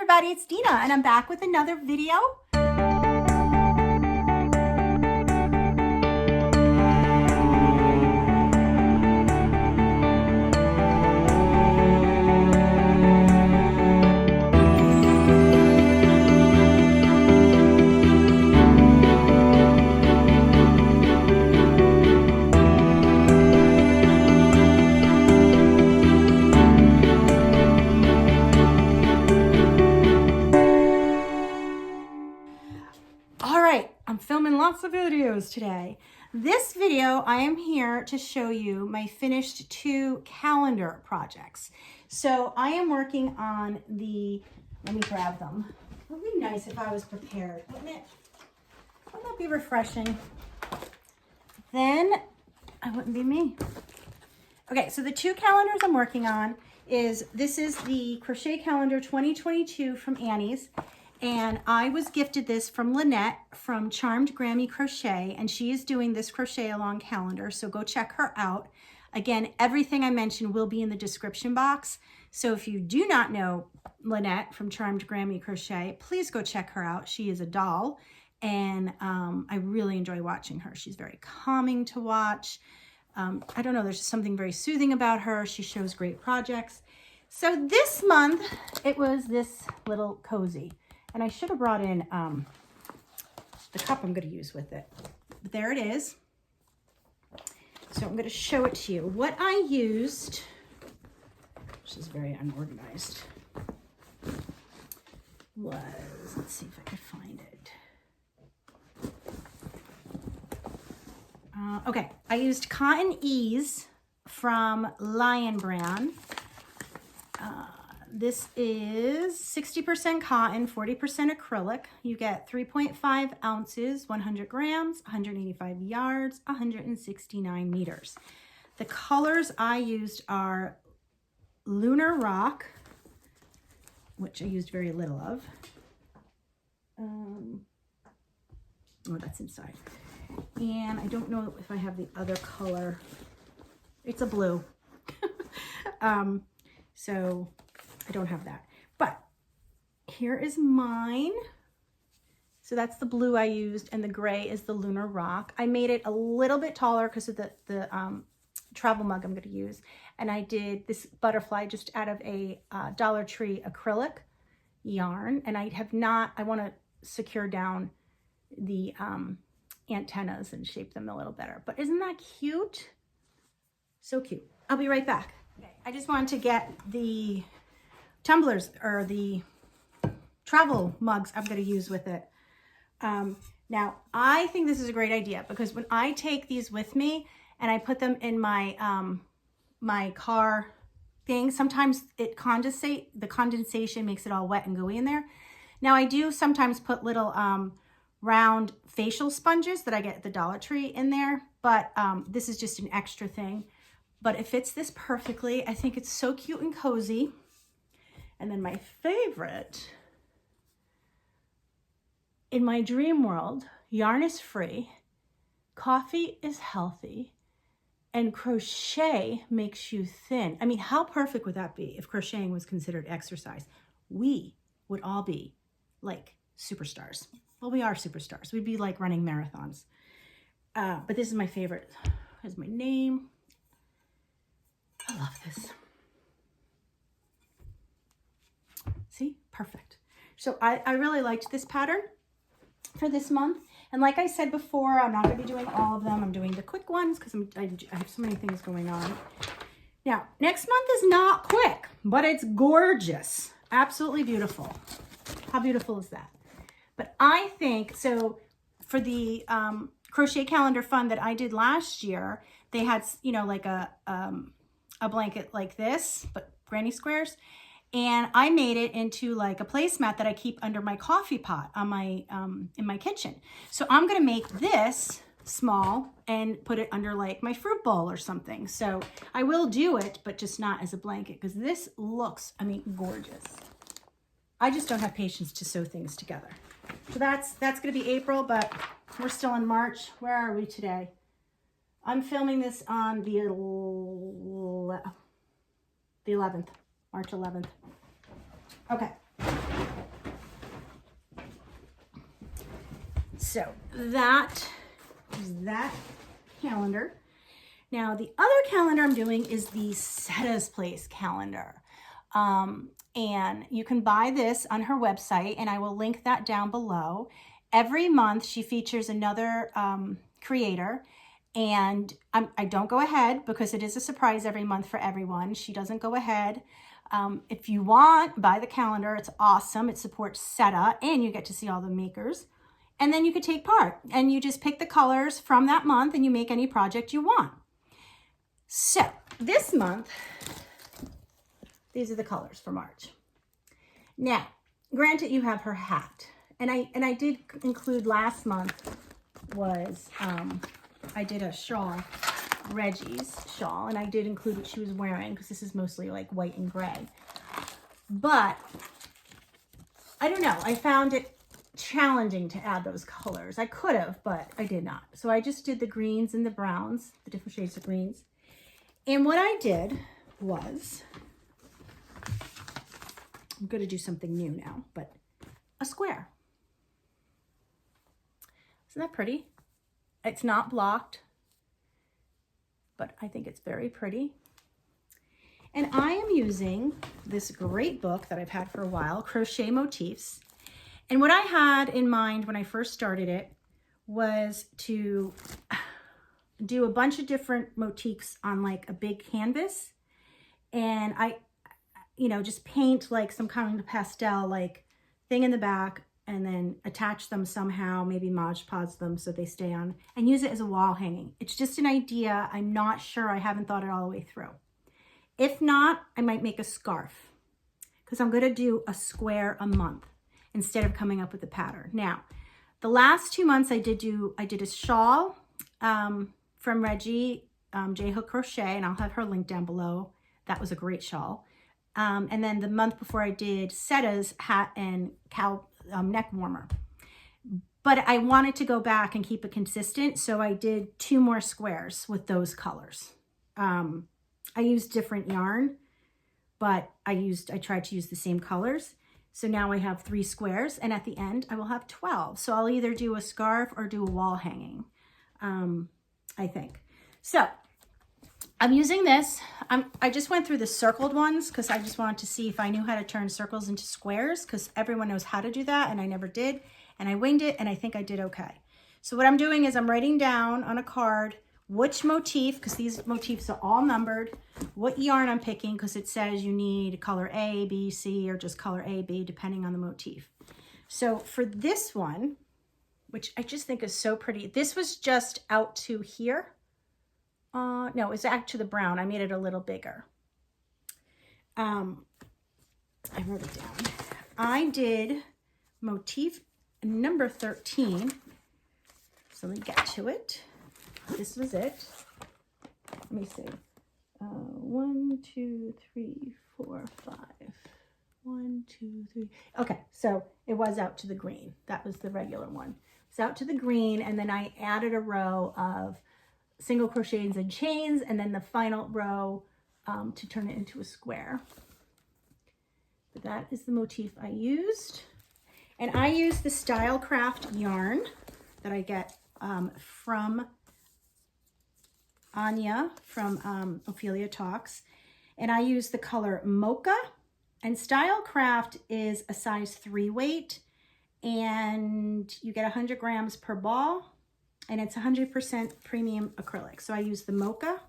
everybody, it's Dina and I'm back with another video. I'm filming lots of videos today. This video, I am here to show you my finished 2 calendar projects. So I am working on the, let me grab them. It would be nice if I was prepared, wouldn't it? Wouldn't that be refreshing? Then I wouldn't be me. Okay, so the 2 calendars I'm working on this is the Crochet Calendar 2022 from Annie's. And I was gifted this from Lynette from Charmed Grammy Crochet, and she is doing this crochet along calendar, so go check her out. Again, everything I mentioned will be in the description box. So if you do not know Lynette from Charmed Grammy Crochet, please go check her out. She is a doll, and I really enjoy watching her. She's very calming to watch. I don't know, there's just something very soothing about her. She shows great projects. So this month, it was this little cozy. And I should have brought in the cup I'm going to use with it. But there it is. So I'm going to show it to you. What I used, which is very unorganized, was, let's see if I can find it. Okay, I used Cotton Ease from Lion Brand. This is 60% cotton, 40% acrylic. You get 3.5 ounces, 100 grams, 185 yards, 169 meters. The colors I used are Lunar Rock, which I used very little of. Oh, that's inside. And I don't know if I have the other color. It's a blue. So I don't have that, but here is mine. So that's the blue I used, and the gray is the Lunar Rock. I made it a little bit taller because of the travel mug I'm going to use, and I did this butterfly just out of a Dollar Tree acrylic yarn, and I want to secure down the antennas and shape them a little better. But isn't that cute? So cute. I'll be right back. Okay, I just wanted to get the tumblers or the travel mugs I'm going to use with it. Now I think this is a great idea because when I take these with me and I put them in my my car thing, sometimes the condensation makes it all wet and gooey in there. Now I do sometimes put little round facial sponges that I get at the Dollar Tree in there, but this is just an extra thing. But it fits this perfectly. I think it's so cute and cozy. And then my favorite, in my dream world, yarn is free, coffee is healthy, and crochet makes you thin. I mean, how perfect would that be if crocheting was considered exercise? We would all be like superstars. Well, we are superstars. We'd be like running marathons. But this is my favorite. Here's my name. I love this. See, perfect. So I really liked this pattern for this month. And like I said before, I'm not going to be doing all of them. I'm doing the quick ones because I have so many things going on. Now, next month is not quick, but it's gorgeous. Absolutely beautiful. How beautiful is that? But I think, so for the Crochet Calendar Fund that I did last year, they had, you know, like a blanket like this, but granny squares. And I made it into like a placemat that I keep under my coffee pot on my in my kitchen. So I'm gonna make this small and put it under like my fruit bowl or something. So I will do it, but just not as a blanket because this looks, I mean, gorgeous. I just don't have patience to sew things together. So that's gonna be April, but we're still in March. Where are we today? I'm filming this on the 11th. March 11th. Okay. so that is that calendar. Now the other calendar I'm doing is the Setta's Place calendar. And you can buy this on her website, and I will link that down below. Every month she features another creator, and I don't go ahead because it is a surprise every month for everyone. She doesn't go ahead. If you want, buy the calendar. It's awesome. It supports Setta, and you get to see all the makers. And then you could take part, and you just pick the colors from that month, and you make any project you want. So this month, these are the colors for March. Now, granted, you have her hat, and I did include last month was I did a shawl, Reggie's shawl, and I did include what she was wearing because this is mostly like white and gray. But I don't know, I found it challenging to add those colors. I could have, but I did not. So I just did the greens and the browns, the different shades of greens. And what I did was, I'm going to do something new now, but a square. Isn't that pretty? It's not blocked, but I think it's very pretty. And I am using this great book that I've had for a while, Crochet Motifs. And what I had in mind when I first started it was to do a bunch of different motifs on like a big canvas. And I, just paint like some kind of pastel like thing in the back and then attach them somehow, maybe Mod Podge them so they stay on, and use it as a wall hanging. It's just an idea. I'm not sure. I haven't thought it all the way through. If not, I might make a scarf because I'm going to do a square a month instead of coming up with a pattern. Now, the last 2 months I did a shawl from Reggie, J-Hook Crochet, and I'll have her link down below. That was a great shawl. And then the month before I did Setta's hat and neck warmer. But I wanted to go back and keep it consistent, so I did 2 more squares with those colors. I used different yarn, but I tried to use the same colors. So now I have 3 squares, and at the end I will have 12. So I'll either do a scarf or do a wall hanging, I think. So I'm using this. I just went through the circled ones because I just wanted to see if I knew how to turn circles into squares, because everyone knows how to do that and I never did. And I winged it and I think I did okay. So what I'm doing is I'm writing down on a card which motif, because these motifs are all numbered, what yarn I'm picking, because it says you need color A, B, C, or just color A, B, depending on the motif. So for this one, which I just think is so pretty, this was just out to here. No, it's out to the brown. I made it a little bigger. I wrote it down. I did motif number 13. So let me get to it. This was it. Let me see. 1, 2, 3, 4, 5. 1, 2, 3. Okay, so it was out to the green. That was the regular one. It's out to the green, and then I added a row of single crochets and chains, and then the final row to turn it into a square. But that is the motif I used. And I used the Stylecraft yarn that I get from Anya from Ophelia Talks. And I use the color Mocha. And Stylecraft is a size 3 weight. And you get 100 grams per ball. And it's 100% premium acrylic. So I use the Mocha.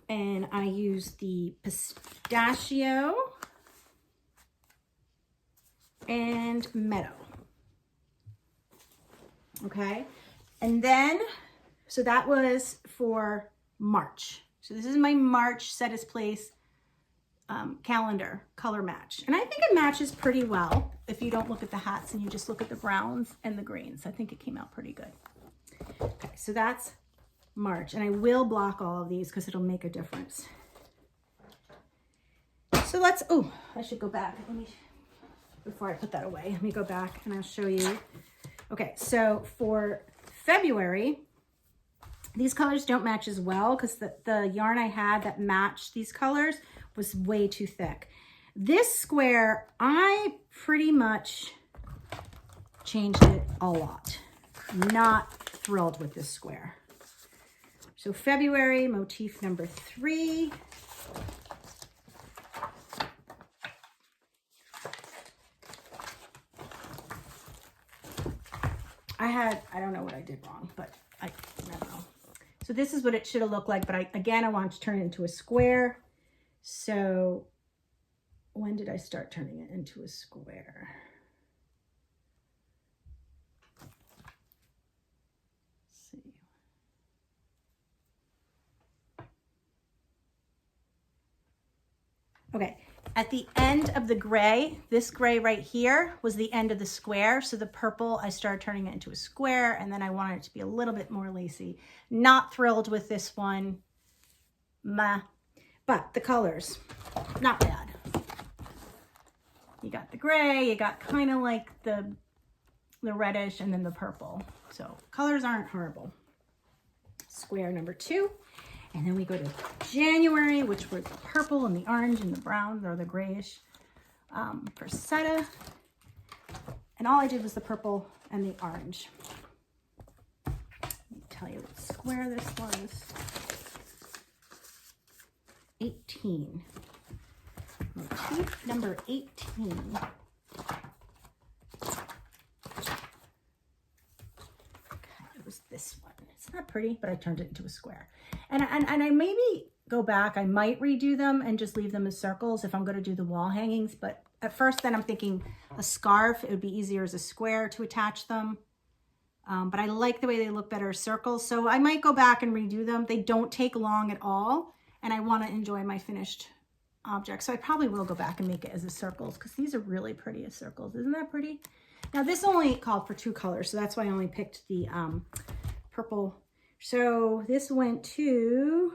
And I use the Pistachio and Meadow. Okay. And then, so that was for March. So this is my March Setta's Place calendar color match. And I think it matches pretty well if you don't look at the hats and you just look at the browns and the greens. I think it came out pretty good. Okay, so that's March. And I will block all of these because it'll make a difference. So let's, oh, I should go back. Let me, before I put that away, let me go back and I'll show you. Okay, so for February, these colors don't match as well because the yarn I had that matched these colors was way too thick. This square, I pretty much changed it a lot. Not thrilled with this square. So February, motif number 3. I don't know what I did wrong, but I don't know. So this is what it should have looked like, but I wanted to turn it into a square. So when did I start turning it into a square? Let's see. Okay, at the end of the gray, this gray right here was the end of the square. So the purple, I started turning it into a square, and then I wanted it to be a little bit more lacy. Not thrilled with this one. Meh. But the colors, not bad. You got the gray, you got kind of like the reddish, and then the purple. So colors aren't horrible. Square number 2. And then we go to January, which were the purple and the orange and the brown, or the grayish, for Setta. And all I did was the purple and the orange. Let me tell you what square this was. 18. Motif number 18. It was this one. It's not pretty, but I turned it into a square. And I maybe go back. I might redo them and just leave them as circles if I'm going to do the wall hangings. But at first, then I'm thinking a scarf. It would be easier as a square to attach them. But I like the way they look better as circles. So I might go back and redo them. They don't take long at all. And I want to enjoy my finished object. So I probably will go back and make it as a circles, because these are really pretty as circles. Isn't that pretty? Now this only called for 2 colors. So that's why I only picked the purple. So this went to,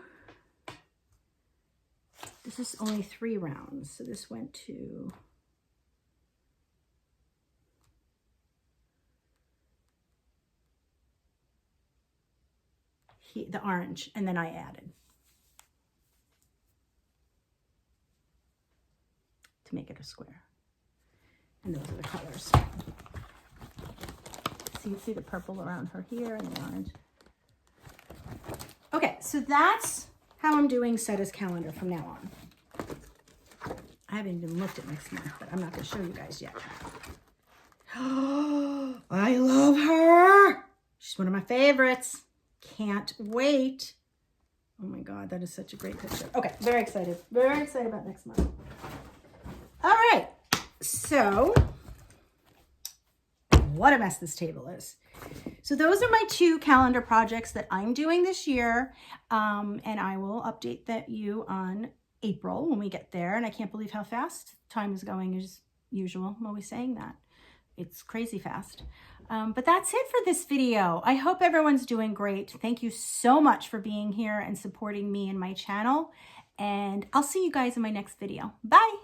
this is only 3 rounds. So this went to, the orange, and then I added to make it a square. And those are the colors. So you see the purple around her here and the orange. Okay, so that's how I'm doing Setta's calendar from now on. I haven't even looked at next month, but I'm not going to show you guys yet. Oh, I love her. She's one of my favorites. Can't wait. Oh my God, that is such a great picture. Okay, very excited. Very excited about next month. All right, so what a mess this table is. So those are my 2 calendar projects that I'm doing this year. And I will update you on April when we get there. And I can't believe how fast time is going as usual. I'm always saying that. It's crazy fast. But that's it for this video. I hope everyone's doing great. Thank you so much for being here and supporting me and my channel. And I'll see you guys in my next video. Bye.